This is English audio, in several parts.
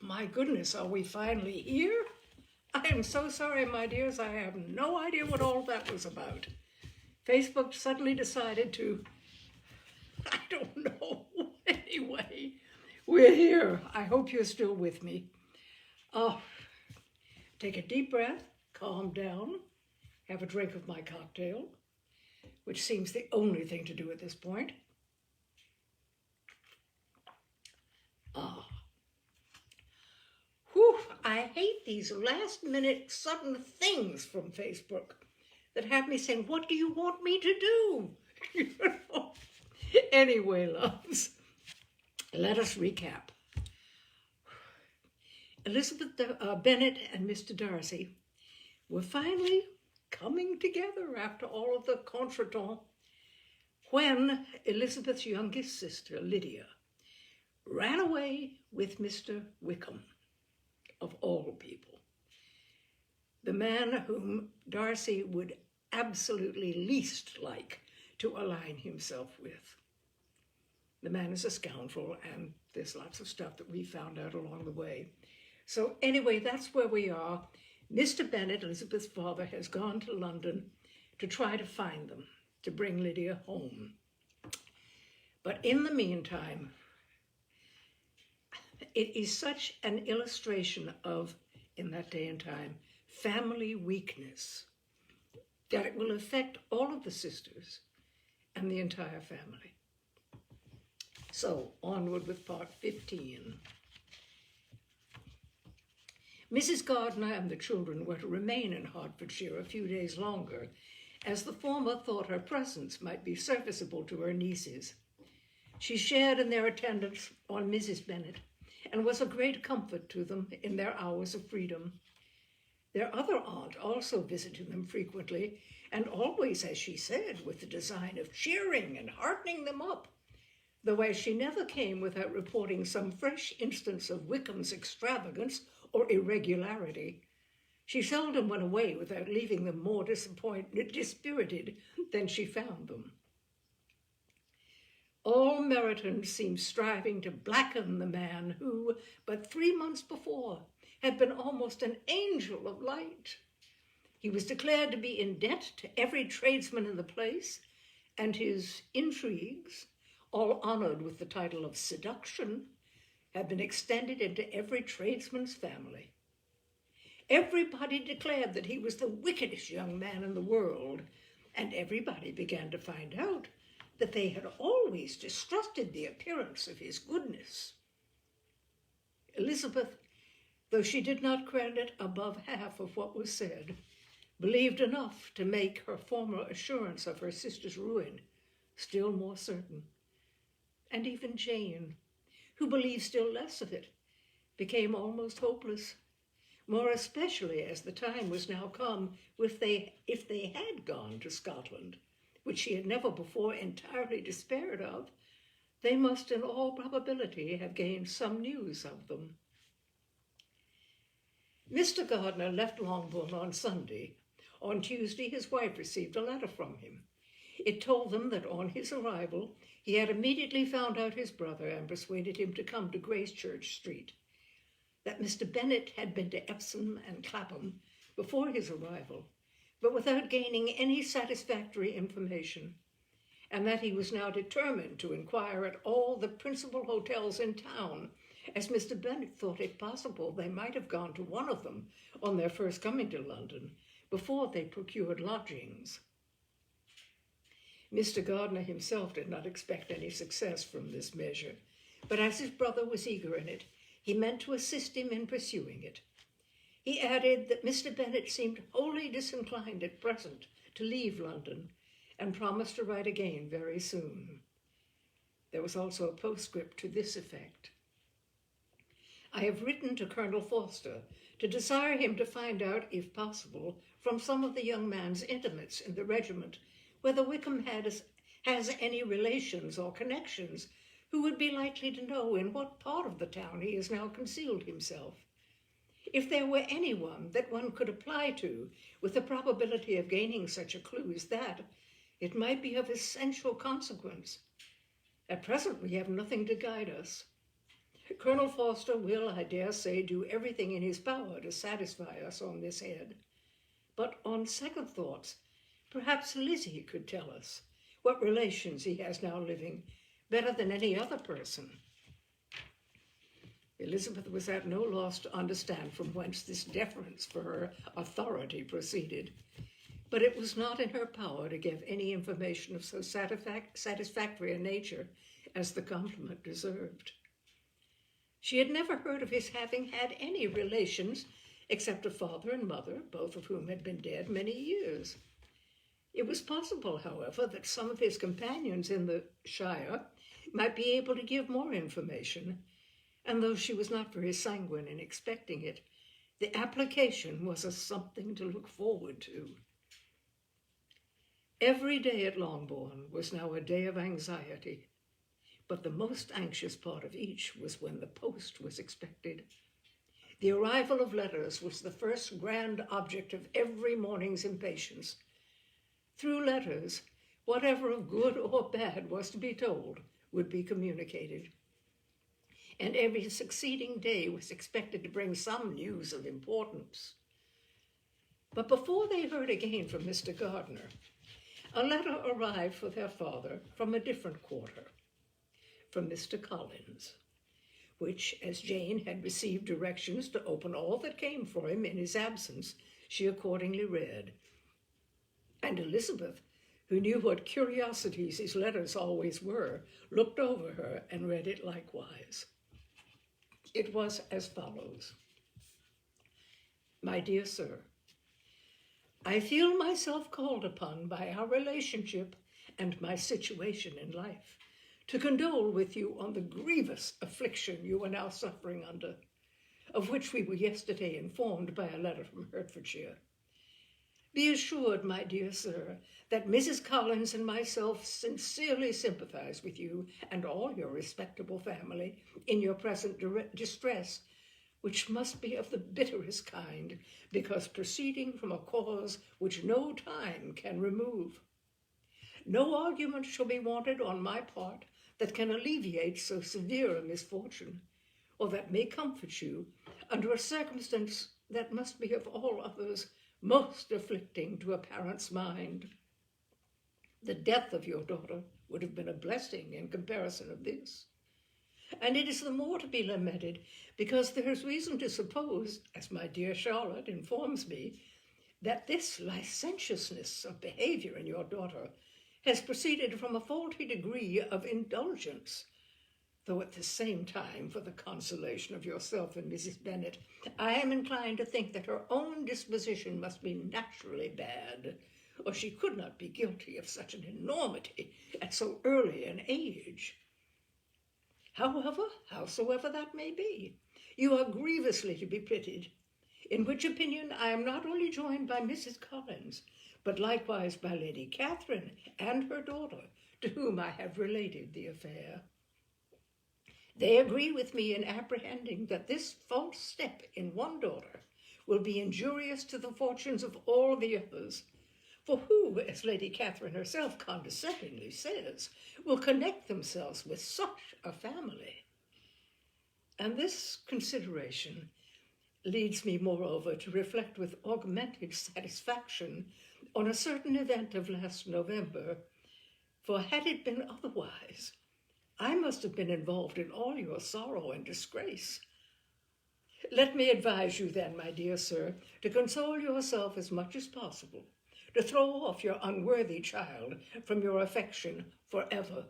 My goodness, are we finally here? I am so sorry, my dears. I have no idea what all that was about. Facebook suddenly decided to, I don't know. Anyway, we're here. I hope you're still with me. Take a deep breath, calm down, have a drink of my cocktail, which seems the only thing to do at this point. Whew, I hate these last-minute sudden things from Facebook that have me saying, what do you want me to do? Anyway, loves, let us recap. Elizabeth Bennet and Mr. Darcy were finally coming together after all of the contretemps when Elizabeth's youngest sister, Lydia, ran away with Mr. Wickham, of all people, the man whom Darcy would absolutely least like to align himself with. The man is a scoundrel, and there's lots of stuff that we found out along the way. So anyway, that's where we are. Mr. Bennet, Elizabeth's father, has gone to London to try to find them, to bring Lydia home. But in the meantime, it is such an illustration of, in that day and time, family weakness that it will affect all of the sisters and the entire family. So, onward with part 15. Mrs. Gardiner and the children were to remain in Hertfordshire a few days longer, as the former thought her presence might be serviceable to her nieces. She shared in their attendance on Mrs. Bennet, and was a great comfort to them in their hours of freedom. Their other aunt also visited them frequently, and always, as she said, with the design of cheering and heartening them up, though as she never came without reporting some fresh instance of Wickham's extravagance or irregularity, she seldom went away without leaving them more dispirited than she found them. All Meryton seemed striving to blacken the man who, but 3 months before, had been almost an angel of light. He was declared to be in debt to every tradesman in the place, and his intrigues, all honored with the title of seduction, had been extended into every tradesman's family. Everybody declared that he was the wickedest young man in the world, and everybody began to find out that they had always distrusted the appearance of his goodness. Elizabeth, though she did not credit above half of what was said, believed enough to make her former assurance of her sister's ruin still more certain. And even Jane, who believed still less of it, became almost hopeless, more especially as the time was now come if they had gone to Scotland, which she had never before entirely despaired of, they must in all probability have gained some news of them. Mr. Gardiner left Longbourn on Sunday. On Tuesday, his wife received a letter from him. It told them that on his arrival, he had immediately found out his brother and persuaded him to come to Gracechurch Street, that Mr. Bennet had been to Epsom and Clapham before his arrival, but without gaining any satisfactory information, and that he was now determined to inquire at all the principal hotels in town, as Mr. Bennet thought it possible they might have gone to one of them on their first coming to London, before they procured lodgings. Mr. Gardiner himself did not expect any success from this measure, but as his brother was eager in it, he meant to assist him in pursuing it. He added that Mr. Bennet seemed wholly disinclined at present to leave London, and promised to write again very soon. There was also a postscript to this effect: I have written to Colonel Forster to desire him to find out, if possible, from some of the young man's intimates in the regiment, whether Wickham has any relations or connections who would be likely to know in what part of the town he has now concealed himself. If there were anyone that one could apply to with the probability of gaining such a clue as that, it might be of essential consequence. At present, we have nothing to guide us. Colonel Forster will, I dare say, do everything in his power to satisfy us on this head. But on second thoughts, perhaps Lizzie could tell us what relations he has now living better than any other person. Elizabeth was at no loss to understand from whence this deference for her authority proceeded, but it was not in her power to give any information of so satisfactory a nature as the compliment deserved. She had never heard of his having had any relations except a father and mother, both of whom had been dead many years. It was possible, however, that some of his companions in the shire might be able to give more information, and though she was not very sanguine in expecting it, the application was a something to look forward to. Every day at Longbourn was now a day of anxiety, but the most anxious part of each was when the post was expected. The arrival of letters was the first grand object of every morning's impatience. Through letters, whatever of good or bad was to be told would be communicated, and every succeeding day was expected to bring some news of importance. But before they heard again from Mr. Gardiner, a letter arrived for their father from a different quarter, from Mr. Collins, which, as Jane had received directions to open all that came for him in his absence, she accordingly read. And Elizabeth, who knew what curiosities his letters always were, looked over her and read it likewise. It was as follows. My dear sir, I feel myself called upon by our relationship and my situation in life to condole with you on the grievous affliction you are now suffering under, of which we were yesterday informed by a letter from Hertfordshire. Be assured, my dear sir, that Mrs. Collins and myself sincerely sympathize with you and all your respectable family in your present distress, which must be of the bitterest kind, because proceeding from a cause which no time can remove. No argument shall be wanted on my part that can alleviate so severe a misfortune, or that may comfort you under a circumstance that must be of all others most afflicting to a parent's mind. The death of your daughter would have been a blessing in comparison of this. And it is the more to be lamented because there is reason to suppose, as my dear Charlotte informs me, that this licentiousness of behavior in your daughter has proceeded from a faulty degree of indulgence, though at the same time, for the consolation of yourself and Mrs. Bennet, I am inclined to think that her own disposition must be naturally bad, or she could not be guilty of such an enormity at so early an age. However, howsoever that may be, you are grievously to be pitied, in which opinion I am not only joined by Mrs. Collins, but likewise by Lady Catherine and her daughter, to whom I have related the affair. They agree with me in apprehending that this false step in one daughter will be injurious to the fortunes of all the others, for who, as Lady Catherine herself condescendingly says, will connect themselves with such a family? And this consideration leads me, moreover, to reflect with augmented satisfaction on a certain event of last November, for had it been otherwise, I must have been involved in all your sorrow and disgrace. Let me advise you then, my dear sir, to console yourself as much as possible, to throw off your unworthy child from your affection forever,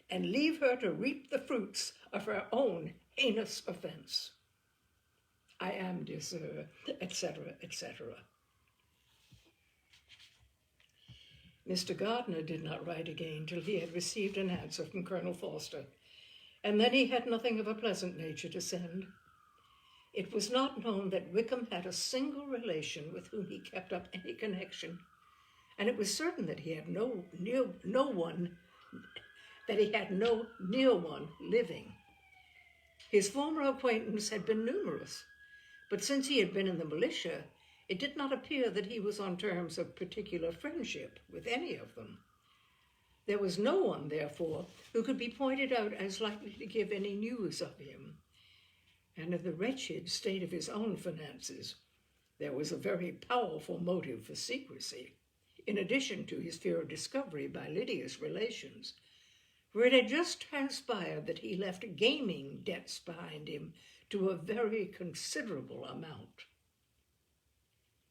and leave her to reap the fruits of her own heinous offense. I am, dear sir, etc., etc. Mr. Gardiner did not write again till he had received an answer from Colonel Forster, and then he had nothing of a pleasant nature to send. It was not known that Wickham had a single relation with whom he kept up any connection, and it was certain that he had no near one living. His former acquaintance had been numerous, but since he had been in the militia, it did not appear that he was on terms of particular friendship with any of them. There was no one, therefore, who could be pointed out as likely to give any news of him, and in the wretched state of his own finances, there was a very powerful motive for secrecy, in addition to his fear of discovery by Lydia's relations, for it had just transpired that he left gaming debts behind him to a very considerable amount.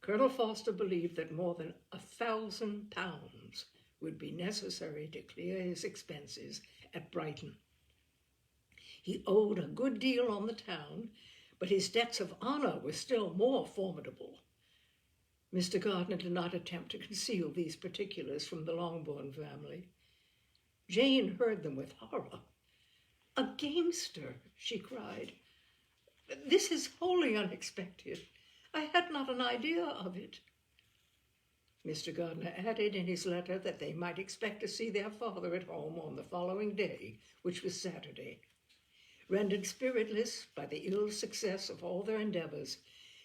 Colonel Forster believed that more than £1,000 would be necessary to clear his expenses at Brighton. He owed a good deal on the town, but his debts of honour were still more formidable. Mr. Gardiner did not attempt to conceal these particulars from the Longbourn family. Jane heard them with horror. "A gamester!" she cried. "This is wholly unexpected. I had not an idea of it." Mr. Gardiner added in his letter that they might expect to see their father at home on the following day, which was Saturday. Rendered spiritless by the ill success of all their endeavours,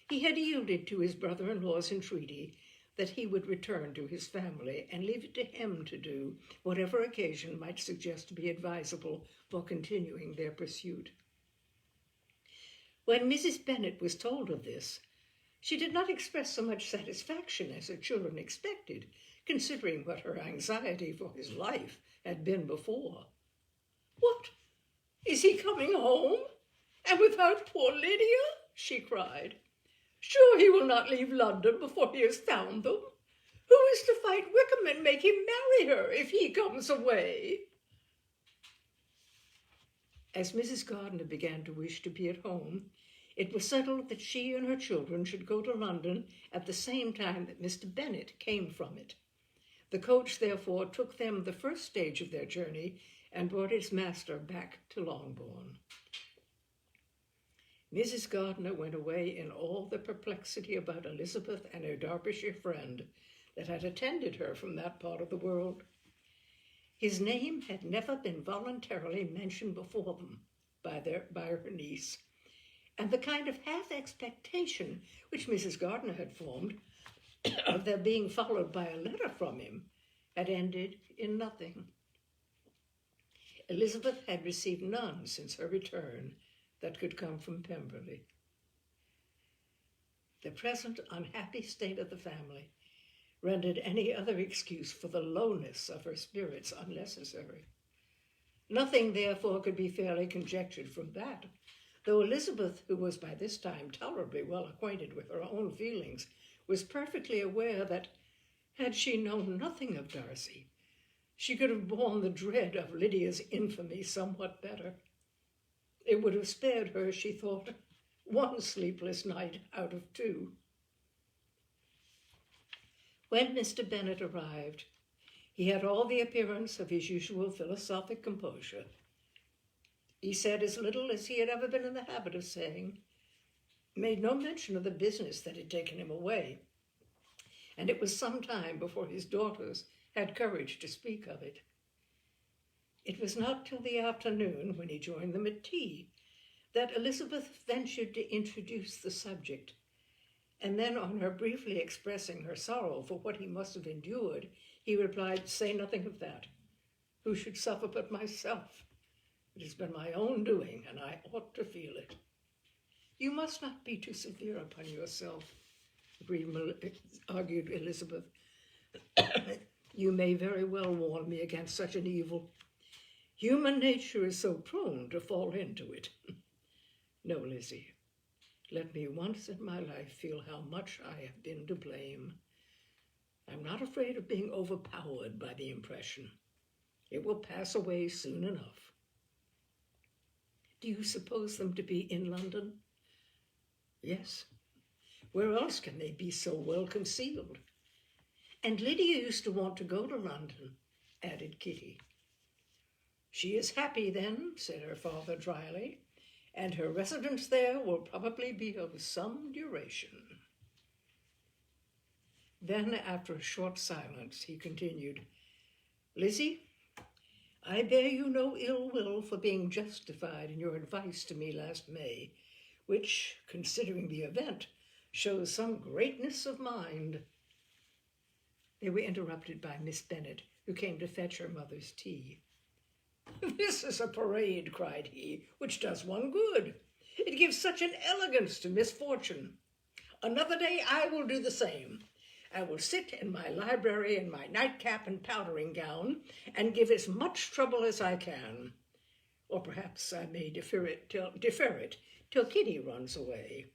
he had yielded to his brother-in-law's entreaty that he would return to his family and leave it to him to do whatever occasion might suggest to be advisable for continuing their pursuit. When Mrs. Bennet was told of this, she did not express so much satisfaction as her children expected, considering what her anxiety for his life had been before. "What? Is he coming home? And without poor Lydia?" she cried. "Sure he will not leave London before he has found them. Who is to fight Wickham and make him marry her if he comes away?" As Mrs. Gardiner began to wish to be at home, it was settled that she and her children should go to London at the same time that Mr. Bennet came from it. The coach, therefore, took them the first stage of their journey and brought its master back to Longbourn. Mrs. Gardiner went away in all the perplexity about Elizabeth and her Derbyshire friend that had attended her from that part of the world. His name had never been voluntarily mentioned before them by her niece, and the kind of half-expectation which Mrs. Gardiner had formed of their being followed by a letter from him had ended in nothing. Elizabeth had received none since her return that could come from Pemberley. The present unhappy state of the family rendered any other excuse for the lowness of her spirits unnecessary. Nothing, therefore, could be fairly conjectured from that, though Elizabeth, who was by this time tolerably well acquainted with her own feelings, was perfectly aware that, had she known nothing of Darcy, she could have borne the dread of Lydia's infamy somewhat better. It would have spared her, she thought, one sleepless night out of 2. When Mr. Bennet arrived, he had all the appearance of his usual philosophic composure. He said as little as he had ever been in the habit of saying, made no mention of the business that had taken him away, and it was some time before his daughters had courage to speak of it. It was not till the afternoon, when he joined them at tea, that Elizabeth ventured to introduce the subject, and then on her briefly expressing her sorrow for what he must have endured, he replied, "Say nothing of that. Who should suffer but myself? It has been my own doing, and I ought to feel it." "You must not be too severe upon yourself," argued Elizabeth. "You may very well warn me against such an evil. Human nature is so prone to fall into it. No, Lizzie, let me once in my life feel how much I have been to blame. I'm not afraid of being overpowered by the impression. It will pass away soon enough." "Do you suppose them to be in London?" "Yes. Where else can they be so well concealed?" "And Lydia used to want to go to London," added Kitty. "She is happy then," said her father dryly, "and her residence there will probably be of some duration." Then, after a short silence, he continued, "Lizzie, I bear you no ill will for being justified in your advice to me last May, which, considering the event, shows some greatness of mind." They were interrupted by Miss Bennet, who came to fetch her mother's tea. "This is a parade," cried he, "which does one good. It gives such an elegance to misfortune. Another day I will do the same. I will sit in my library in my nightcap and powdering gown and give as much trouble as I can. Or perhaps I may defer it till Kitty runs away.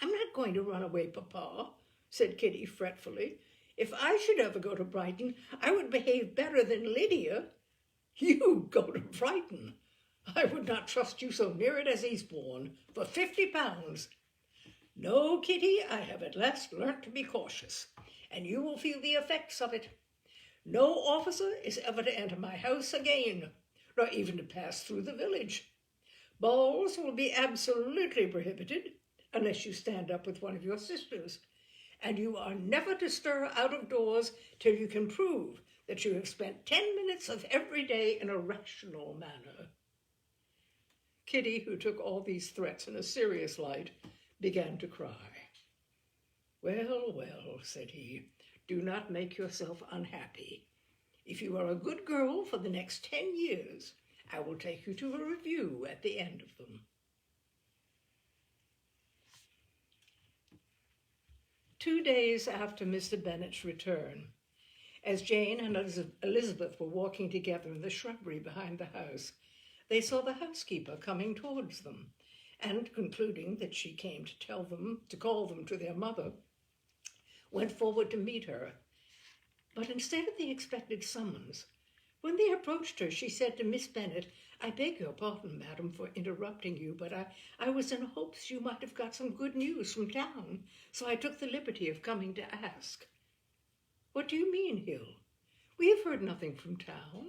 I'm not going to run away, Papa, said Kitty fretfully. If I should ever go to Brighton, I would behave better than Lydia. You go to Brighton? I would not trust you so near it as Eastbourne for £50. No, Kitty, I have at last learnt to be cautious, and you will feel the effects of it. No officer is ever to enter my house again, nor even to pass through the village. Balls will be absolutely prohibited, unless you stand up with one of your sisters, and you are never to stir out of doors till you can prove that you have spent 10 minutes of every day in a rational manner. Kitty, who took all these threats in a serious light, began to cry. Well, well, said he, do not make yourself unhappy. If you are a good girl for the next 10 years, I will take you to a review at the end of them. 2 days after Mr. Bennet's return, as Jane and Elizabeth were walking together in the shrubbery behind the house, they saw the housekeeper coming towards them, and concluding that she came to call them to their mother, went forward to meet her. But instead of the expected summons, when they approached her, she said to Miss Bennet, I beg your pardon, madam, for interrupting you, but I was in hopes you might have got some good news from town, so I took the liberty of coming to ask. What do you mean, Hill? We have heard nothing from town.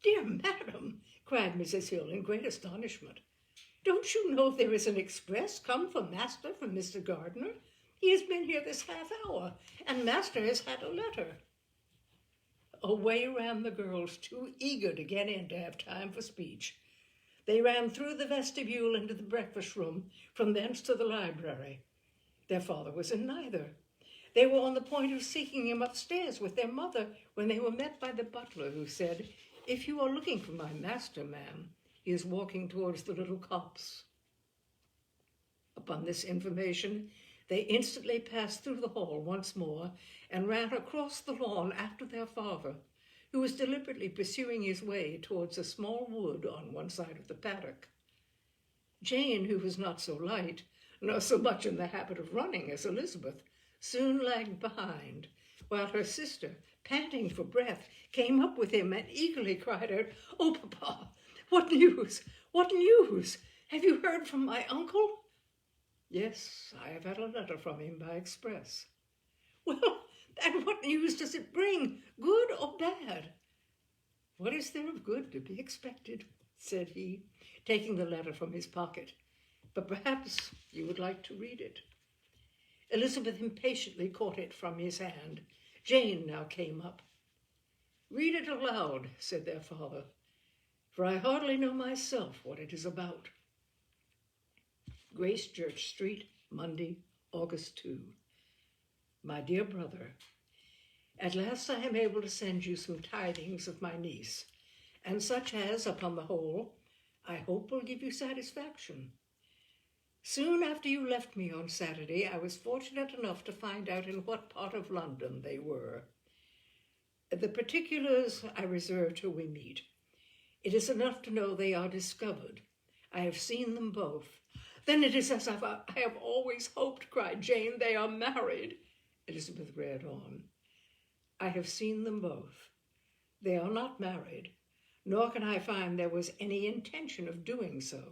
Dear madam, cried Mrs. Hill in great astonishment, don't you know there is an express come for master from Mr. Gardiner? He has been here this half hour, and master has had a letter. Away ran the girls, too eager to get in to have time for speech. They ran through the vestibule into the breakfast room, from thence to the library. Their father was in neither. They were on the point of seeking him upstairs with their mother when they were met by the butler, who said, If you are looking for my master, ma'am, he is walking towards the little copse. Upon this information, they instantly passed through the hall once more and ran across the lawn after their father, who was deliberately pursuing his way towards a small wood on one side of the paddock. Jane, who was not so light, nor so much in the habit of running as Elizabeth, soon lagged behind, while her sister, panting for breath, came up with him and eagerly cried out, Oh, Papa, what news? What news? Have you heard from my uncle? Yes, I have had a letter from him by express. Well, and what news does it bring, good or bad? What is there of good to be expected, said he, taking the letter from his pocket. But perhaps you would like to read it. Elizabeth impatiently caught it from his hand. Jane now came up. Read it aloud, said their father, for I hardly know myself what it is about. Grace Church Street, Monday, August 2. My dear brother, at last I am able to send you some tidings of my niece, and such as, upon the whole, I hope will give you satisfaction. Soon after you left me on Saturday, I was fortunate enough to find out in what part of London they were. The particulars I reserve till we meet. It is enough to know they are discovered. I have seen them both. Then it is as I have always hoped, cried Jane. They are married. Elizabeth read on. I have seen them both. They are not married, nor can I find there was any intention of doing so.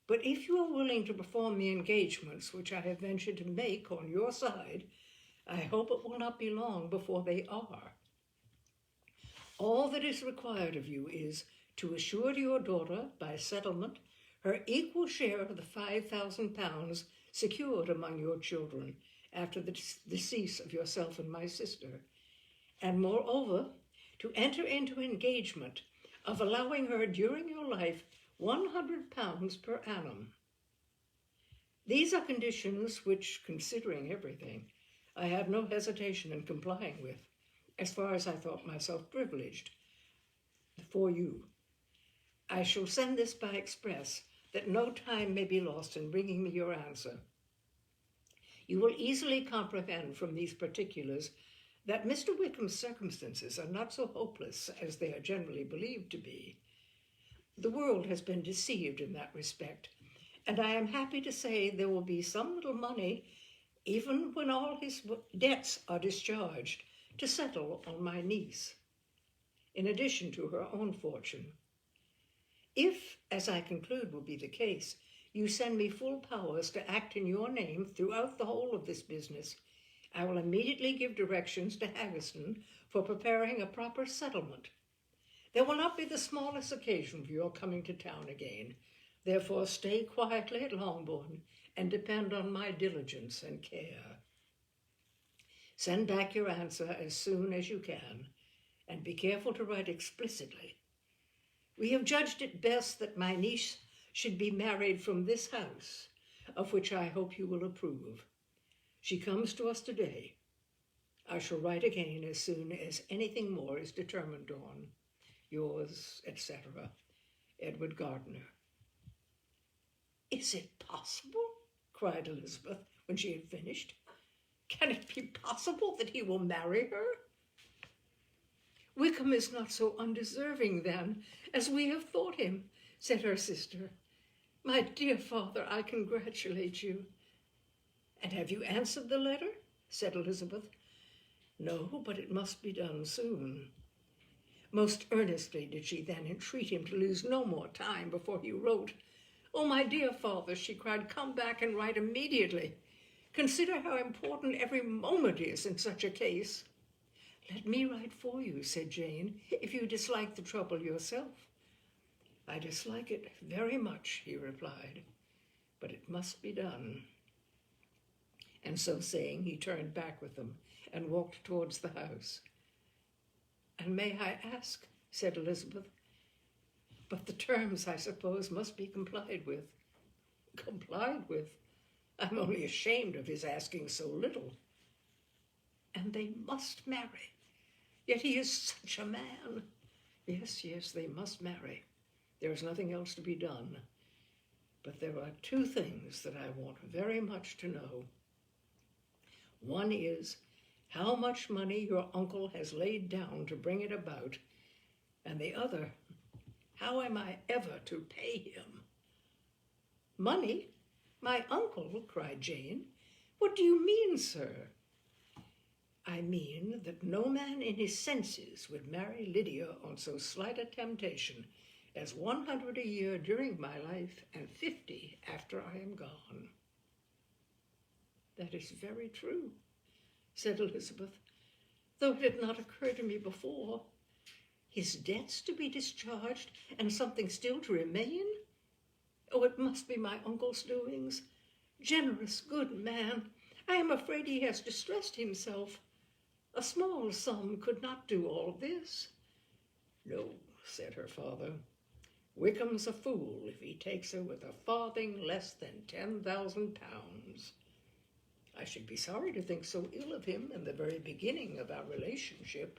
But if you are willing to perform the engagements which I have ventured to make on your side, I hope it will not be long before they are. All that is required of you is to assure to your daughter, by settlement, her equal share of the £5,000 secured among your children after the decease of yourself and my sister, and moreover, to enter into engagement of allowing her during your life £100 per annum. These are conditions which, considering everything, I have no hesitation in complying with, as far as I thought myself privileged for you. I shall send this by express, that no time may be lost in bringing me your answer. You will easily comprehend from these particulars that Mr. Wickham's circumstances are not so hopeless as they are generally believed to be. The world has been deceived in that respect, and I am happy to say there will be some little money, even when all his debts are discharged, to settle on my niece, in addition to her own fortune. If, as I conclude will be the case, you send me full powers to act in your name throughout the whole of this business, I will immediately give directions to Haggerston for preparing a proper settlement. There will not be the smallest occasion for your coming to town again. Therefore stay quietly at Longbourn and depend on my diligence and care. Send back your answer as soon as you can, and be careful to write explicitly. We have judged it best that my niece should be married from this house, of which I hope you will approve. She comes to us today. I shall write again as soon as anything more is determined on. Yours, etc., Edward Gardiner. Is it possible? Cried Elizabeth when she had finished. Can it be possible that he will marry her? Wickham is not so undeserving, then, as we have thought him, said her sister. My dear father, I congratulate you. And have you answered the letter? Said Elizabeth. No, but it must be done soon. Most earnestly did she then entreat him to lose no more time before he wrote. Oh, my dear father, she cried, come back and write immediately. Consider how important every moment is in such a case. Let me write for you, said Jane, if you dislike the trouble yourself. I dislike it very much, he replied, but it must be done. And so saying, he turned back with them and walked towards the house. And may I ask, said Elizabeth, but the terms, I suppose, must be complied with. Complied with? I'm only ashamed of his asking so little. And they must marry. Yet he is such a man. Yes, they must marry. There is nothing else to be done. But there are two things that I want very much to know. One is how much money your uncle has laid down to bring it about, and the other, how am I ever to pay him? Money? My uncle, cried Jane. What do you mean, sir? I mean that no man in his senses would marry Lydia on so slight a temptation as 100 a year during my life and 50 after I am gone. That is very true, said Elizabeth, though it had not occurred to me before. His debts to be discharged and something still to remain? Oh, it must be my uncle's doings. Generous, good man, I am afraid he has distressed himself. A small sum could not do all this. No, said her father. Wickham's a fool if he takes her with a farthing less than 10,000 pounds. I should be sorry to think so ill of him in the very beginning of our relationship.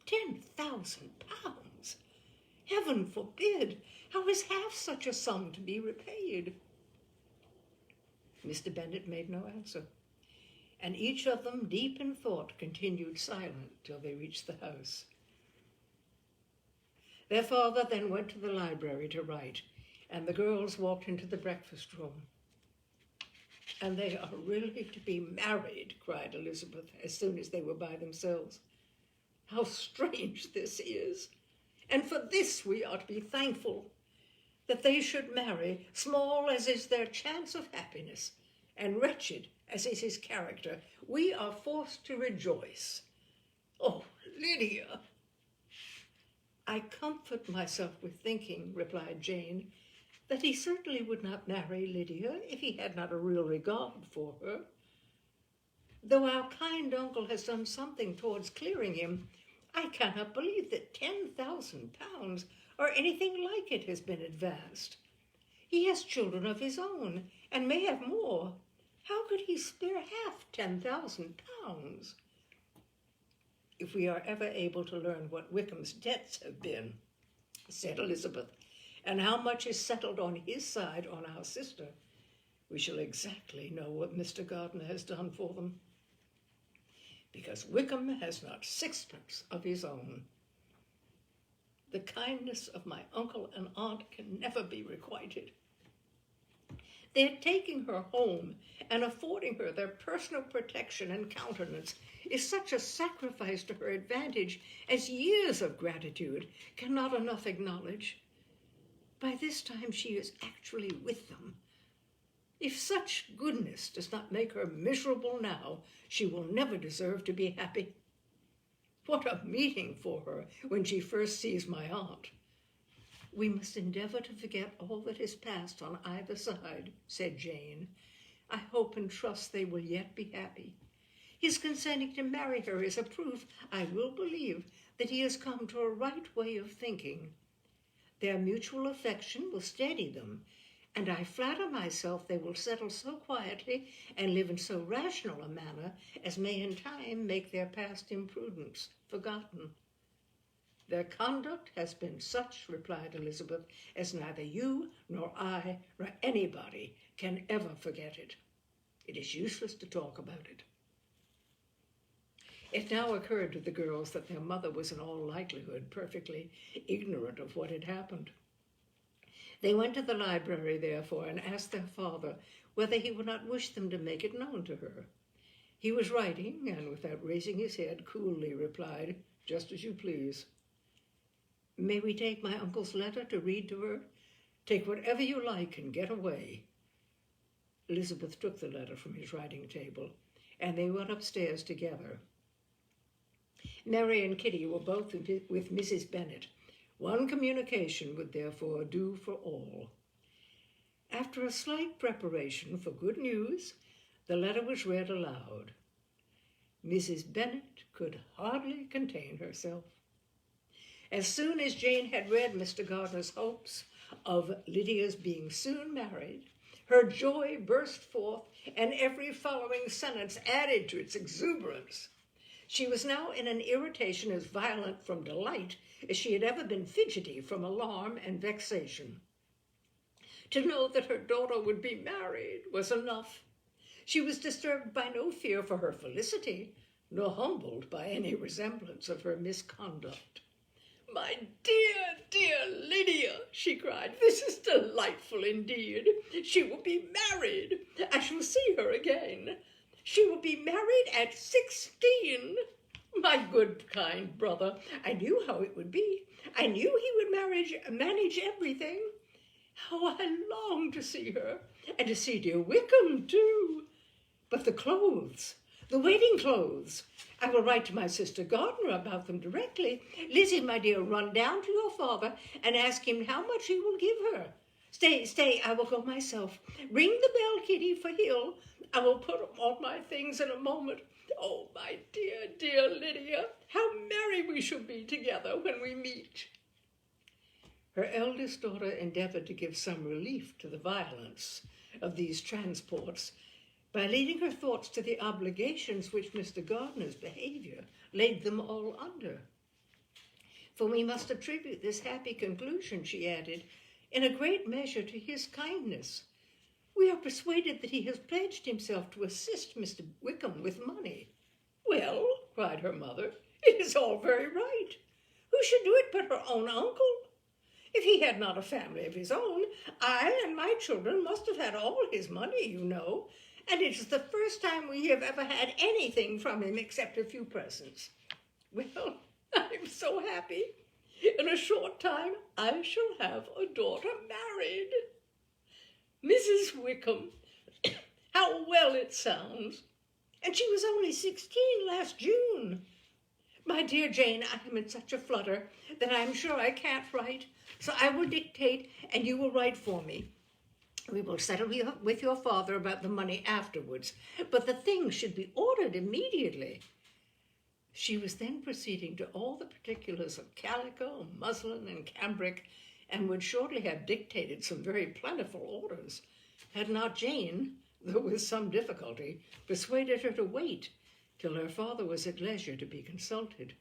10,000 pounds! Heaven forbid! How is half such a sum to be repaid? Mr. Bennet made no answer, and each of them, deep in thought, continued silent till they reached the house. Their father then went to the library to write, and the girls walked into the breakfast room. And they are really to be married, cried Elizabeth, as soon as they were by themselves. How strange this is! And for this we are to be thankful, that they should marry, small as is their chance of happiness, and wretched as is his character. We are forced to rejoice. Oh, Lydia! I comfort myself with thinking, replied Jane, that he certainly would not marry Lydia if he had not a real regard for her. Though our kind uncle has done something towards clearing him, I cannot believe that 10,000 pounds or anything like it has been advanced. He has children of his own, and may have more. How could he spare half 10,000 pounds? If we are ever able to learn what Wickham's debts have been, said Elizabeth, and how much is settled on his side on our sister, we shall exactly know what Mr. Gardiner has done for them. Because Wickham has not sixpence of his own. The kindness of my uncle and aunt can never be requited. Their taking her home and affording her their personal protection and countenance is such a sacrifice to her advantage as years of gratitude cannot enough acknowledge. By this time she is actually with them. If such goodness does not make her miserable now, she will never deserve to be happy. What a meeting for her when she first sees my aunt. We must endeavor to forget all that has passed on either side, said Jane. I hope and trust they will yet be happy. His consenting to marry her is a proof, I will believe, that he has come to a right way of thinking. Their mutual affection will steady them, and I flatter myself they will settle so quietly and live in so rational a manner as may in time make their past imprudence forgotten. Their conduct has been such, replied Elizabeth, as neither you nor I nor anybody can ever forget it. It is useless to talk about it. It now occurred to the girls that their mother was in all likelihood perfectly ignorant of what had happened. They went to the library, therefore, and asked their father whether he would not wish them to make it known to her. He was writing, and without raising his head, coolly replied, "Just as you please." "May we take my uncle's letter to read to her? Take whatever you like and get away." Elizabeth took the letter from his writing table, and they went upstairs together. Mary and Kitty were both with Mrs. Bennet. One communication would therefore do for all. After a slight preparation for good news, the letter was read aloud. Mrs. Bennet could hardly contain herself. As soon as Jane had read Mr. Gardiner's hopes of Lydia's being soon married, her joy burst forth, and every following sentence added to its exuberance. She was now in an irritation as violent from delight as she had ever been fidgety from alarm and vexation. To know that her daughter would be married was enough. She was disturbed by no fear for her felicity, nor humbled by any resemblance of her misconduct. "My dear, dear Lydia," she cried, "this is delightful indeed. She will be married. I shall see her again. She will be married at 16. My good, kind brother, I knew how it would be. I knew he would manage everything. How I long to see her, and to see dear Wickham, too. But the clothes, the wedding clothes. I will write to my sister Gardiner about them directly. Lizzie, my dear, run down to your father and ask him how much he will give her. Stay, I will go myself. Ring the bell, Kitty, for Hill. I will put on my things in a moment. Oh, my dear, dear Lydia, how merry we shall be together when we meet." Her eldest daughter endeavored to give some relief to the violence of these transports by leading her thoughts to the obligations which Mr. Gardiner's behavior laid them all under. "For we must attribute this happy conclusion," she added, "in a great measure to his kindness. We are persuaded that he has pledged himself to assist Mr. Wickham with money." "Well," cried her mother, "it is all very right. Who should do it but her own uncle? If he had not a family of his own, I and my children must have had all his money, you know, and it is the first time we have ever had anything from him except a few presents. Well, I am so happy. In a short time I shall have a daughter married. Mrs. Wickham, how well it sounds! And she was only 16 last June. My dear Jane, I am in such a flutter that I am sure I can't write, so I will dictate and you will write for me. We will settle with your father about the money afterwards, but the things should be ordered immediately." She was then proceeding to all the particulars of calico, muslin, and cambric, and would shortly have dictated some very plentiful orders, had not Jane, though with some difficulty, persuaded her to wait till her father was at leisure to be consulted.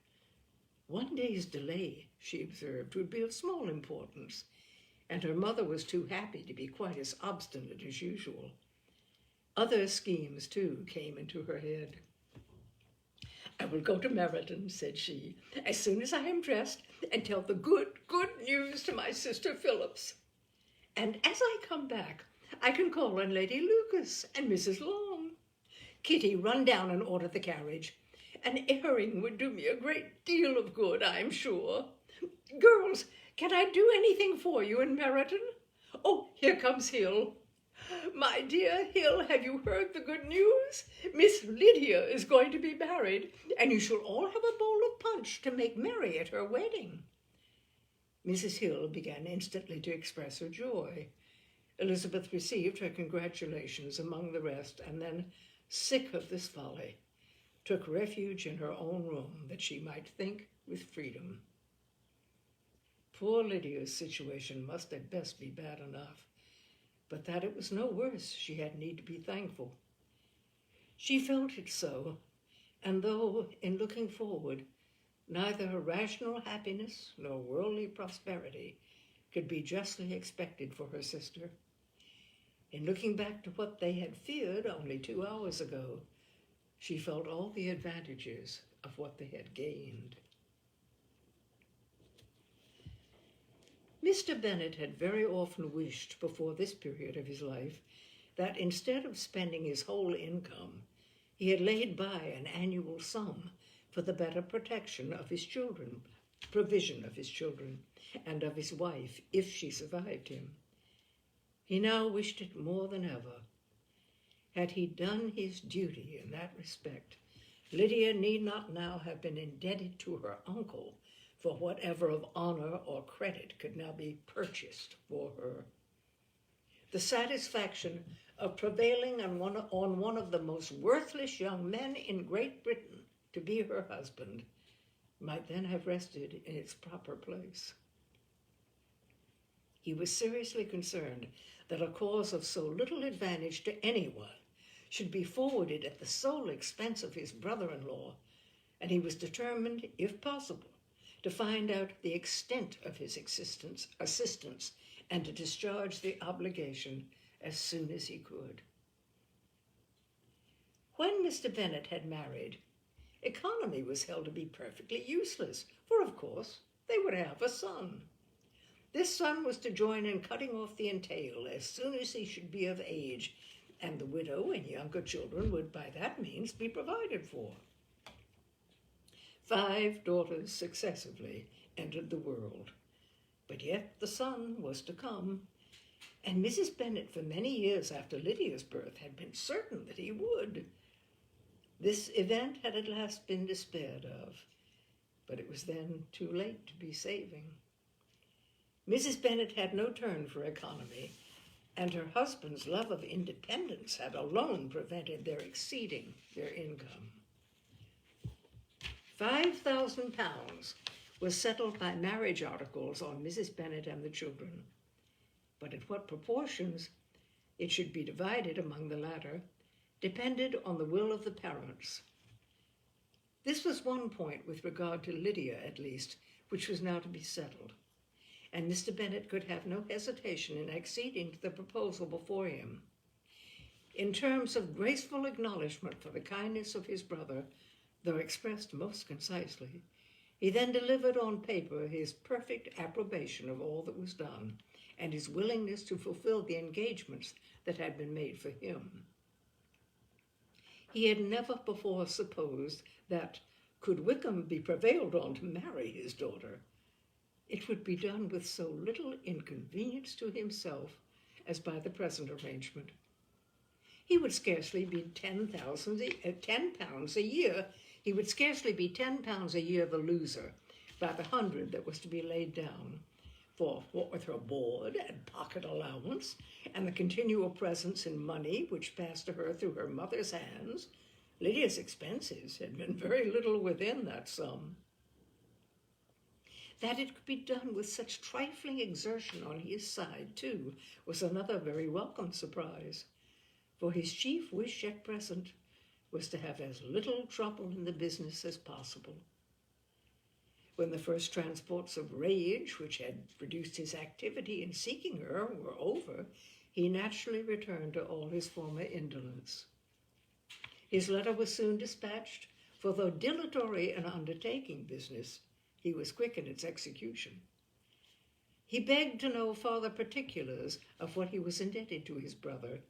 "One day's delay," she observed, "would be of small importance, and her mother was too happy to be quite as obstinate as usual. Other schemes, too, came into her head. "I will go to Meryton," said she, "as soon as I am dressed, and tell the good news to my sister Phillips. And as I come back, I can call on Lady Lucas and Mrs. Long. Kitty, run down and order the carriage. An airing would do me a great deal of good, I am sure. Girls, can I do anything for you in Meryton? Oh, here comes Hill. My dear Hill, have you heard the good news? Miss Lydia is going to be married, and you shall all have a bowl of punch to make merry at her wedding." Mrs. Hill began instantly to express her joy. Elizabeth received her congratulations among the rest, and then, sick of this folly, took refuge in her own room that she might think with freedom. Poor Lydia's situation must at best be bad enough, but that it was no worse she had need to be thankful. She felt it so, and though, in looking forward, neither her rational happiness nor worldly prosperity could be justly expected for her sister, in looking back to what they had feared only 2 hours ago, she felt all the advantages of what they had gained. Mr. Bennet had very often wished before this period of his life that instead of spending his whole income, he had laid by an annual sum for the better protection of his children, provision of his children, and of his wife, if she survived him. He now wished it more than ever. Had he done his duty in that respect, Lydia need not now have been indebted to her uncle for whatever of honor or credit could now be purchased for her. The satisfaction of prevailing on one of the most worthless young men in Great Britain to be her husband might then have rested in its proper place. He was seriously concerned that a cause of so little advantage to anyone should be forwarded at the sole expense of his brother-in-law, and he was determined, if possible, to find out the extent of his assistance and to discharge the obligation as soon as he could. When Mr. Bennet had married, economy was held to be perfectly useless, for of course they would have a son. This son was to join in cutting off the entail as soon as he should be of age, and the widow and younger children would by that means be provided for. 5 daughters successively entered the world, but yet the son was to come, and Mrs. Bennet for many years after Lydia's birth had been certain that he would. This event had at last been despaired of, but it was then too late to be saving. Mrs. Bennet had no turn for economy, and her husband's love of independence had alone prevented their exceeding their income. £5,000 was settled by marriage articles on Mrs. Bennet and the children, but at what proportions it should be divided among the latter depended on the will of the parents. This was one point with regard to Lydia, at least, which was now to be settled, and Mr. Bennet could have no hesitation in acceding to the proposal before him. In terms of graceful acknowledgment for the kindness of his brother, though expressed most concisely, he then delivered on paper his perfect approbation of all that was done, and his willingness to fulfill the engagements that had been made for him. He had never before supposed that, could Wickham be prevailed on to marry his daughter, it would be done with so little inconvenience to himself as by the present arrangement. He would scarcely be £10 a year. He would scarcely be £10 a year the loser by the 100 that was to be laid down, for what with her board and pocket allowance, and the continual presents in money which passed to her through her mother's hands, Lydia's expenses had been very little within that sum. That it could be done with such trifling exertion on his side, too, was another very welcome surprise, for his chief wish at present was to have as little trouble in the business as possible. When the first transports of rage which had produced his activity in seeking her were over, he naturally returned to all his former indolence. His letter was soon dispatched, for though dilatory in undertaking business, he was quick in its execution. He begged to know farther particulars of what he was indebted to his brother,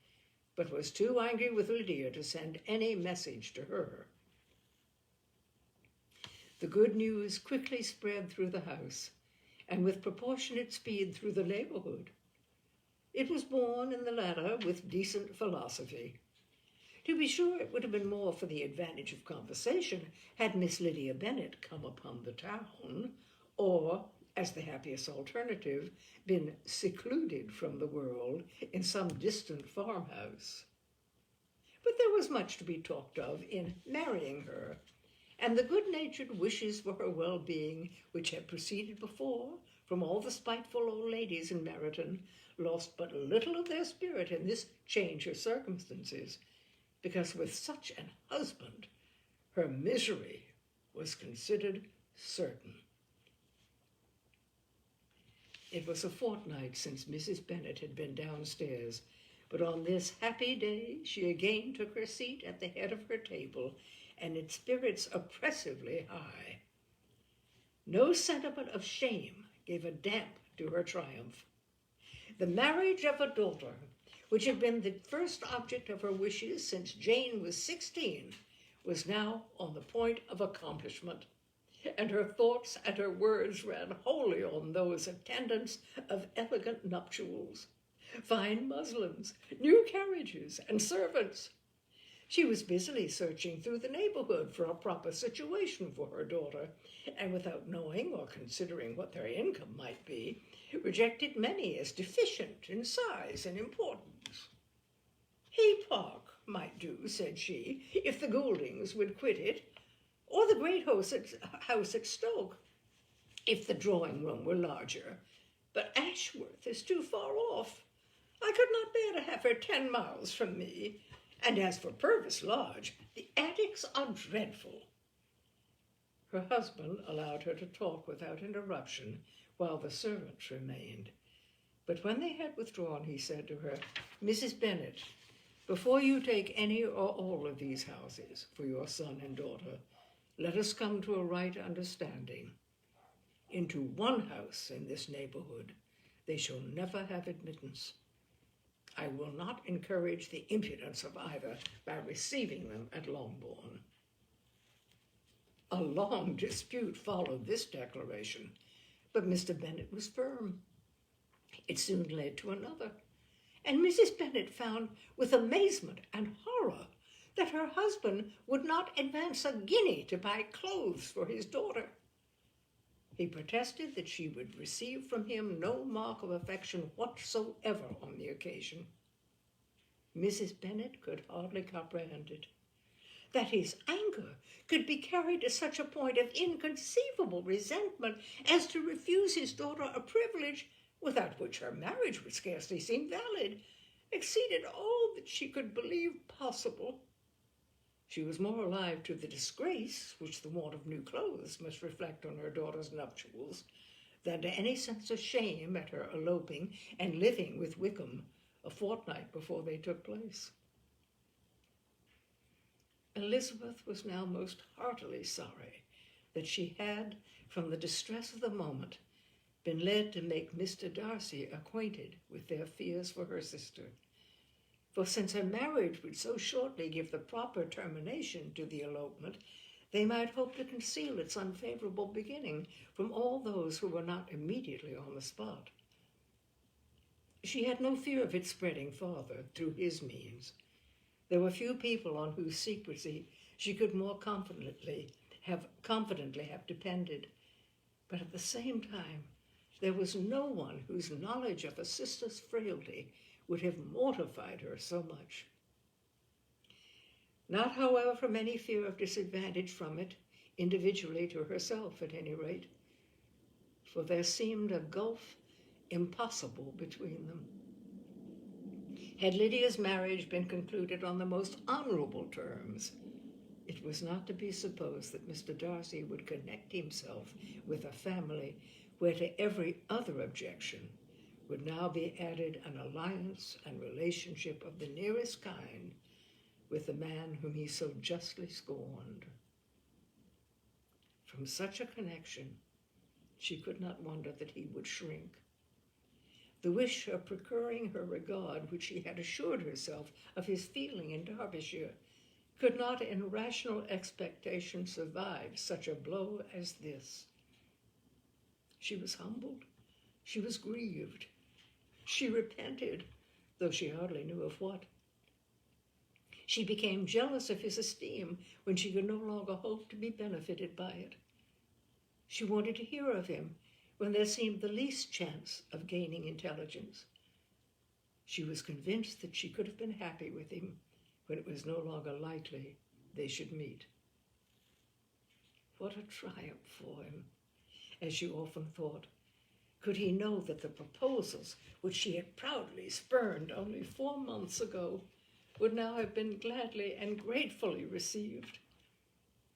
but was too angry with Lydia to send any message to her. The good news quickly spread through the house, and with proportionate speed through the neighborhood. It was borne in the latter with decent philosophy. To be sure, it would have been more for the advantage of conversation had Miss Lydia Bennet come upon the town, or, as the happiest alternative, been secluded from the world in some distant farmhouse. But there was much to be talked of in marrying her, and the good-natured wishes for her well-being which had proceeded before from all the spiteful old ladies in Meryton lost but little of their spirit in this change of circumstances, because with such an husband her misery was considered certain. It was a fortnight since Mrs. Bennet had been downstairs, but on this happy day she again took her seat at the head of her table, and its spirits oppressively high. No sentiment of shame gave a damp to her triumph. The marriage of a daughter, which had been the first object of her wishes since Jane was 16, was now on the point of accomplishment, and her thoughts and her words ran wholly on those attendants of elegant nuptials, fine muslins, new carriages, and servants. She was busily searching through the neighborhood for a proper situation for her daughter, and without knowing or considering what their income might be, rejected many as deficient in size and importance. Hay Park might do, said she, if the Gouldings would quit it, or the great house at Stoke, if the drawing-room were larger. But Ashworth is too far off. I could not bear to have her 10 miles from me. And as for Purvis Lodge, the attics are dreadful. Her husband allowed her to talk without interruption while the servants remained. But when they had withdrawn, he said to her, Mrs. Bennet, before you take any or all of these houses for your son and daughter, let us come to a right understanding. Into one house in this neighborhood they shall never have admittance. I will not encourage the impudence of either by receiving them at Longbourn. A long dispute followed this declaration, but Mr. Bennet was firm. It soon led to another, and Mrs. Bennet found with amazement and horror that her husband would not advance a guinea to buy clothes for his daughter. He protested that she would receive from him no mark of affection whatsoever on the occasion. Mrs. Bennet could hardly comprehend it. That his anger could be carried to such a point of inconceivable resentment as to refuse his daughter a privilege without which her marriage would scarcely seem valid, exceeded all that she could believe possible. She was more alive to the disgrace which the want of new clothes must reflect on her daughter's nuptials than to any sense of shame at her eloping and living with Wickham a fortnight before they took place. Elizabeth was now most heartily sorry that she had, from the distress of the moment, been led to make Mr. Darcy acquainted with their fears for her sister. For since her marriage would so shortly give the proper termination to the elopement, they might hope to conceal its unfavorable beginning from all those who were not immediately on the spot. She had no fear of its spreading farther through his means. There were few people on whose secrecy she could more confidently have depended, but at the same time there was no one whose knowledge of a sister's frailty would have mortified her so much. Not, however, from any fear of disadvantage from it, individually to herself at any rate, for there seemed a gulf impossible between them. Had Lydia's marriage been concluded on the most honorable terms, It was not to be supposed that Mr. Darcy would connect himself with a family where to every other objection would now be added an alliance and relationship of the nearest kind with the man whom he so justly scorned. From such a connection, she could not wonder that he would shrink. The wish of procuring her regard, which she had assured herself of his feeling in Derbyshire, could not in rational expectation survive such a blow as this. She was humbled, she was grieved, she repented, though she hardly knew of what. She became jealous of his esteem when she could no longer hope to be benefited by it. She wanted to hear of him when there seemed the least chance of gaining intelligence. She was convinced that she could have been happy with him when it was no longer likely they should meet. What a triumph for him, as she often thought, could he know that the proposals which she had proudly spurned only 4 months ago would now have been gladly and gratefully received.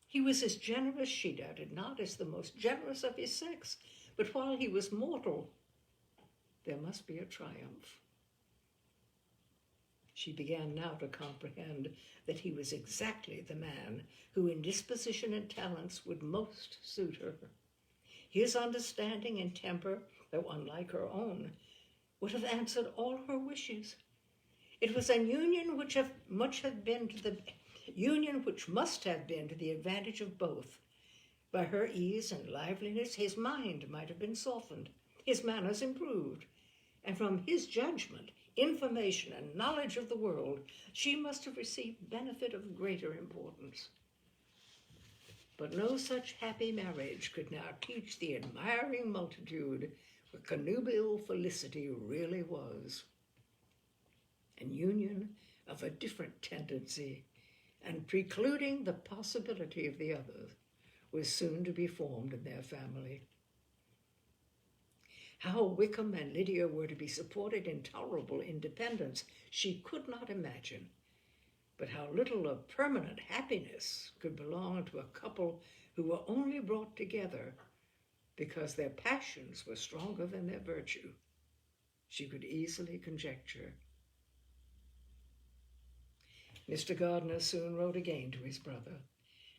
He was as generous, she doubted not, as the most generous of his sex, but while he was mortal, there must be a triumph. She began now to comprehend that he was exactly the man who in disposition and talents would most suit her. His understanding and temper, though unlike her own, would have answered all her wishes. It was a union which must have been to the advantage of both. By her ease and liveliness, his mind might have been softened, his manners improved, and from his judgment, information, and knowledge of the world, she must have received benefit of greater importance. But no such happy marriage could now teach the admiring multitude what connubial felicity really was. An union of a different tendency, and precluding the possibility of the other, was soon to be formed in their family. How Wickham and Lydia were to be supported in tolerable independence, she could not imagine. But how little of permanent happiness could belong to a couple who were only brought together because their passions were stronger than their virtue, she could easily conjecture. Mr. Gardiner soon wrote again to his brother.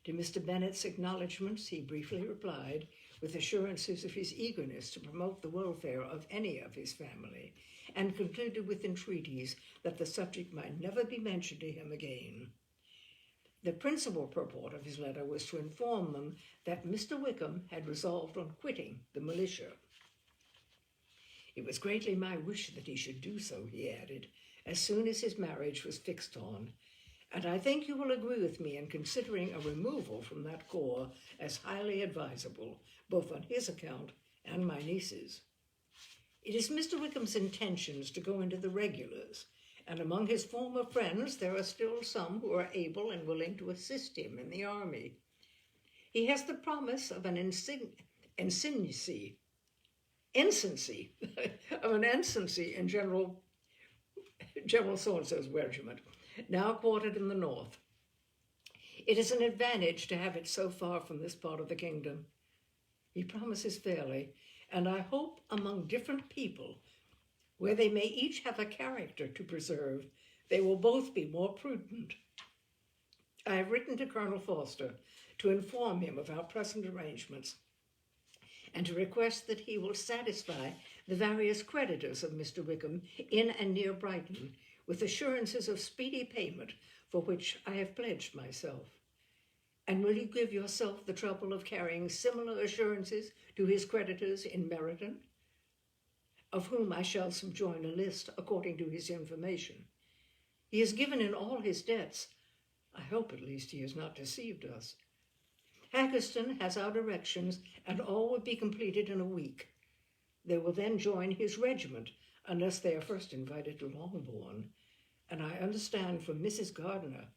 To Mr. Bennet's acknowledgments he briefly replied, with assurances of his eagerness to promote the welfare of any of his family, and concluded with entreaties that the subject might never be mentioned to him again. The principal purport of his letter was to inform them that Mr. Wickham had resolved on quitting the militia. It was greatly my wish that he should do so, he added, as soon as his marriage was fixed on, and I think you will agree with me in considering a removal from that corps as highly advisable, both on his account and my niece's. It is Mr. Wickham's intentions to go into the regulars, and among his former friends there are still some who are able and willing to assist him in the army. He has the promise of an ensigncy in General so-and-so's regiment, now quartered in the north. It is an advantage to have it so far from this part of the kingdom. He promises fairly, and I hope among different people, where they may each have a character to preserve, they will both be more prudent. I have written to Colonel Forster to inform him of our present arrangements, and to request that he will satisfy the various creditors of Mr. Wickham in and near Brighton with assurances of speedy payment, for which I have pledged myself. And will you give yourself the trouble of carrying similar assurances to his creditors in Meryton, of whom I shall subjoin a list according to his information? He has given in all his debts. I hope at least he has not deceived us. Haggerston has our directions, and all will be completed in a week. They will then join his regiment, unless they are first invited to Longbourn, and I understand from Mrs. Gardiner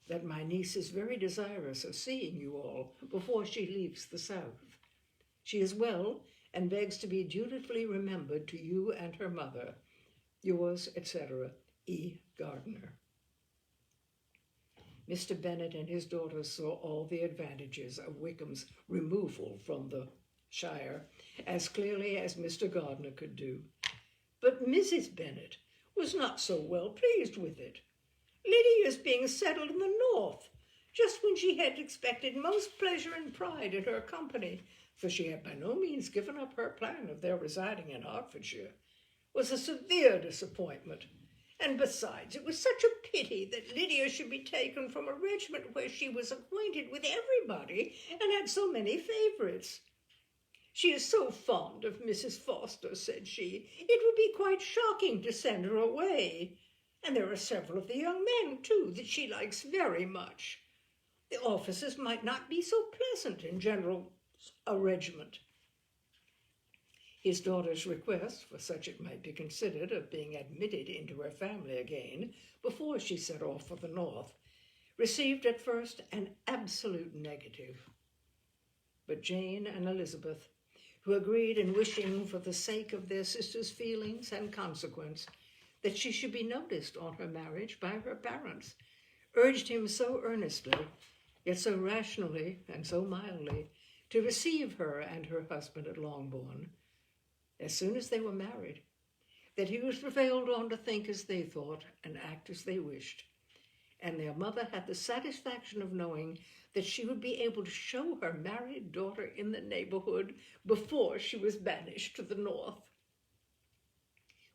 that my niece is very desirous of seeing you all before she leaves the south. She is well, and begs to be dutifully remembered to you and her mother. Yours, etc., E. Gardiner. Mr. Bennet and his daughters saw all the advantages of Wickham's removal from the shire as clearly as Mr. Gardiner could do. But Mrs. Bennet was not so well pleased with it. Lydia's being settled in the north, just when she had expected most pleasure and pride in her company, for she had by no means given up her plan of their residing in Hertfordshire, was a severe disappointment. And besides, it was such a pity that Lydia should be taken from a regiment where she was acquainted with everybody and had so many favourites. She is so fond of Mrs. Forster, said she, it would be quite shocking to send her away. And there are several of the young men, too, that she likes very much. The officers might not be so pleasant in general a regiment. His daughter's request, for such it might be considered, of being admitted into her family again before she set off for the north, received at first an absolute negative. But Jane and Elizabeth, who agreed in wishing for the sake of their sister's feelings and consequence that she should be noticed on her marriage by her parents, urged him so earnestly, yet so rationally and so mildly, to receive her and her husband at Longbourn, as soon as they were married, that he was prevailed on to think as they thought and act as they wished, and their mother had the satisfaction of knowing that she would be able to show her married daughter in the neighbourhood before she was banished to the north.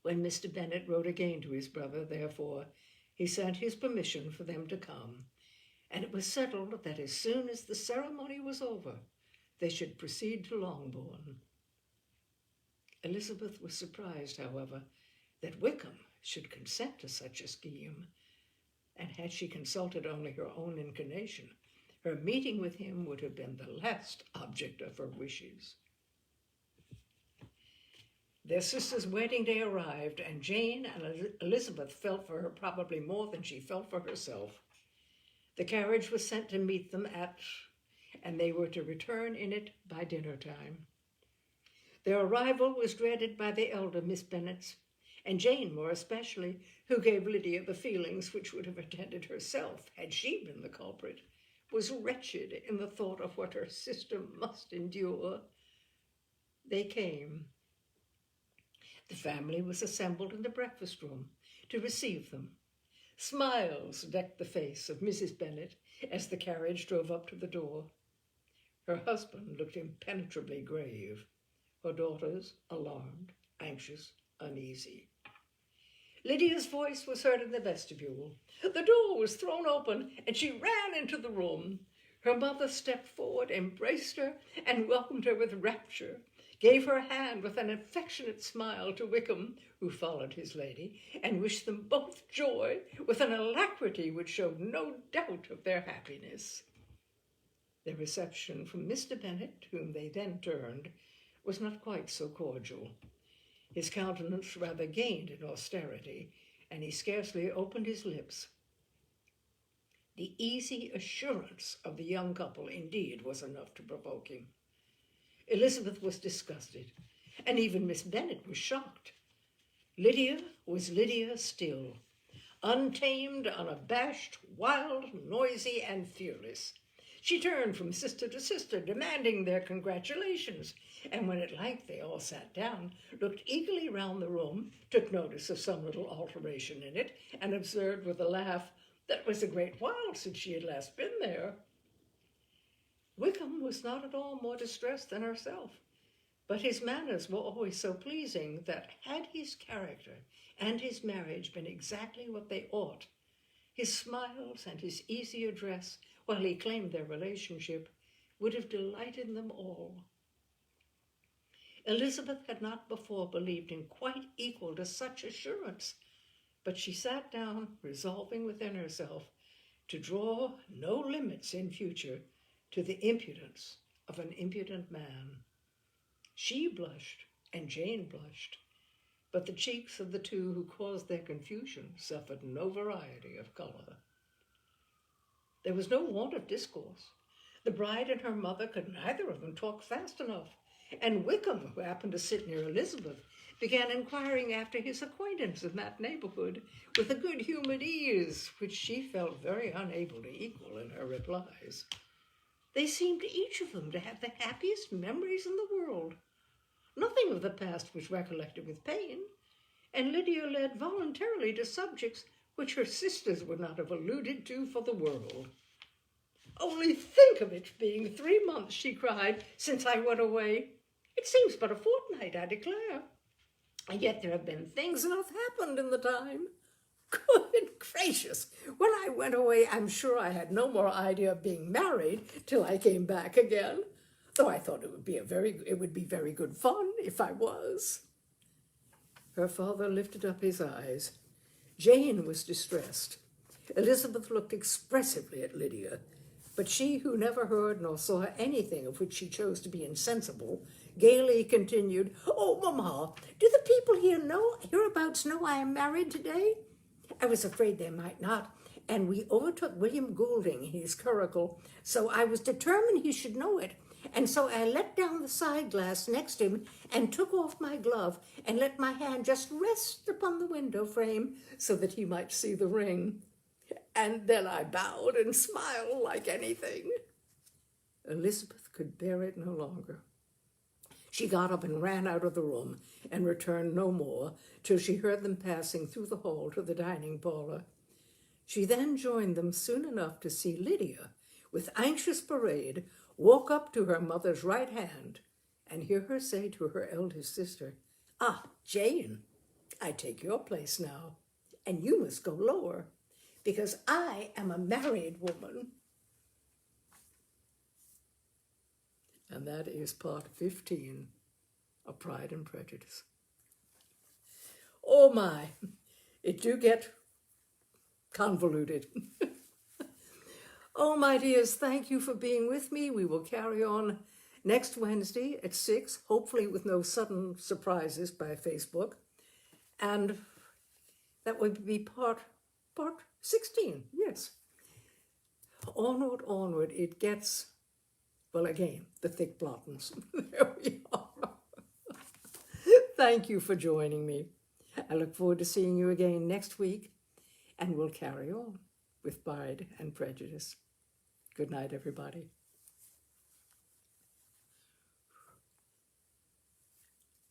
When Mr. Bennet wrote again to his brother, therefore, he sent his permission for them to come, and it was settled that as soon as the ceremony was over, they should proceed to Longbourn. Elizabeth was surprised, however, that Wickham should consent to such a scheme, and had she consulted only her own inclination, her meeting with him would have been the last object of her wishes. Their sister's wedding day arrived, and Jane and Elizabeth felt for her probably more than she felt for herself. The carriage was sent to meet them and they were to return in it by dinner time. Their arrival was dreaded by the elder Miss Bennets, and Jane more especially, who gave Lydia the feelings which would have attended herself had she been the culprit, was wretched in the thought of what her sister must endure. They came. The family was assembled in the breakfast room to receive them. Smiles decked the face of Mrs. Bennet as the carriage drove up to the door. Her husband looked impenetrably grave, her daughters alarmed, anxious, uneasy. Lydia's voice was heard in the vestibule. The door was thrown open, and she ran into the room. Her mother stepped forward, embraced her, and welcomed her with rapture, gave her hand with an affectionate smile to Wickham, who followed his lady, and wished them both joy with an alacrity which showed no doubt of their happiness. The reception from Mr. Bennet, to whom they then turned, was not quite so cordial. His countenance rather gained in austerity, and he scarcely opened his lips. The easy assurance of the young couple, indeed, was enough to provoke him. Elizabeth was disgusted, and even Miss Bennet was shocked. Lydia was Lydia still, untamed, unabashed, wild, noisy, and fearless. She turned from sister to sister, demanding their congratulations, and when at length they all sat down, looked eagerly round the room, took notice of some little alteration in it, and observed with a laugh that it was a great while since she had last been there. Wickham was not at all more distressed than herself, but his manners were always so pleasing that, had his character and his marriage been exactly what they ought, his smiles and his easy address, while he claimed their relationship, would have delighted them all. Elizabeth had not before believed him quite equal to such assurance, but she sat down, resolving within herself to draw no limits in future to the impudence of an impudent man. She blushed, and Jane blushed, but the cheeks of the two who caused their confusion suffered no variety of colour. There was no want of discourse. The bride and her mother could neither of them talk fast enough, and Wickham, who happened to sit near Elizabeth, began inquiring after his acquaintance in that neighborhood with a good-humored ease which she felt very unable to equal in her replies. They seemed each of them to have the happiest memories in the world. Nothing of the past was recollected with pain, and Lydia led voluntarily to subjects which her sisters would not have alluded to for the world. "Only think of it being 3 months," she cried, "since I went away. It seems but a fortnight, I declare. And yet there have been things enough happened in the time. Good gracious! When I went away, I'm sure I had no more idea of being married till I came back again, though I thought it would be very good fun if I was." Her father lifted up his eyes. Jane was distressed. Elizabeth looked expressively at Lydia, but she, who never heard nor saw anything of which she chose to be insensible, gaily continued, "Oh, Mamma, do the people hereabouts know I am married today? I was afraid they might not, and we overtook William Goulding in his curricle, so I was determined he should know it, and so I let down the side glass next him and took off my glove and let my hand just rest upon the window frame so that he might see the ring. And then I bowed and smiled like anything." Elizabeth could bear it no longer. She got up and ran out of the room and returned no more till she heard them passing through the hall to the dining parlor. She then joined them soon enough to see Lydia, with anxious parade, walk up to her mother's right hand and hear her say to her eldest sister, "Ah, Jane, I take your place now, and you must go lower, because I am a married woman." And that is part 15 of Pride and Prejudice. Oh my, it do get convoluted. Oh, my dears, thank you for being with me. We will carry on next Wednesday at 6, hopefully with no sudden surprises by Facebook. And that would be part 16, yes. Onward, onward, it gets, well, again, the thick blottons. There we are. Thank you for joining me. I look forward to seeing you again next week, and we'll carry on with Pride and Prejudice. Good night, everybody.